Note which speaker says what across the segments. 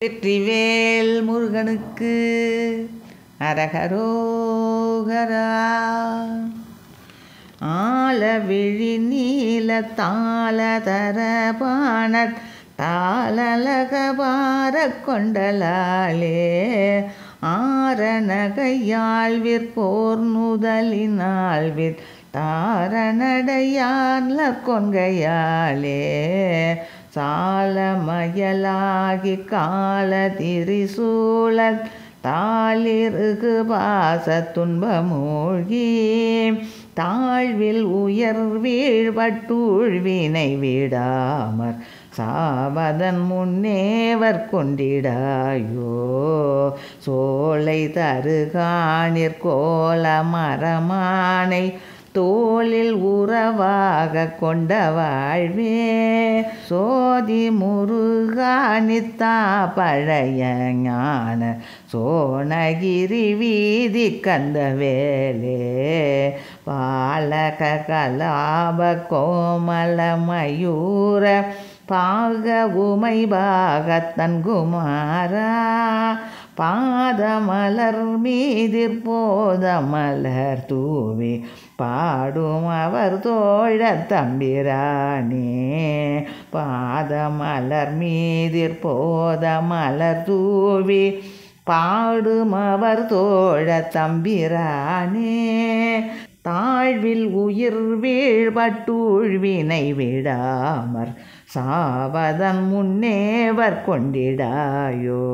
Speaker 1: வெற்றிவேல் முருகனுக்கு அரகரோகரா. ஆலவிழி நீல தாளதரபாண தாளலகபார கொண்டலாலே ஆரணகையாழ்விற் போர் நுதலினாழ்விற் தாரணடையார்ல கொங்கையாலே சாலமயலாகி கால திரிசூழல் தாளிருகு பாச துன்பமூழ்கி தாழ்வில் உயர் வீழ்வட்டூழ்வினை விடாமற் சாவதன் முன்னேவர் கொண்டிடாயோ. சோலை தருகாணிற் கோல மரமானை தோளில் உறவாக கொண்ட வாழ்வே சோதி முருகானித்தா பழைய ஞான சோனகிரி வீதி கந்தவேலே பாலக கலாப கோமல மயூர பாக உமை பாகத்தன் குமாரா பாதமலர் மீதிற் போதமலர் தூவி பாடும் அவர் தோழ தம்பிரானே பாதமலர் மீதிற் போதமலர் தூவி பாடும் அவர் தோழ தம்பிரானே தாழ்வில் உயிர் வீழ்வட்டூழ்வினை விடாமற் சாவதன் முன்னேவர் கொண்டிடாயோ.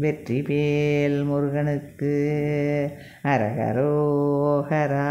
Speaker 1: வெற்றிவேல் முருகனுக்கு அரகரோகரா.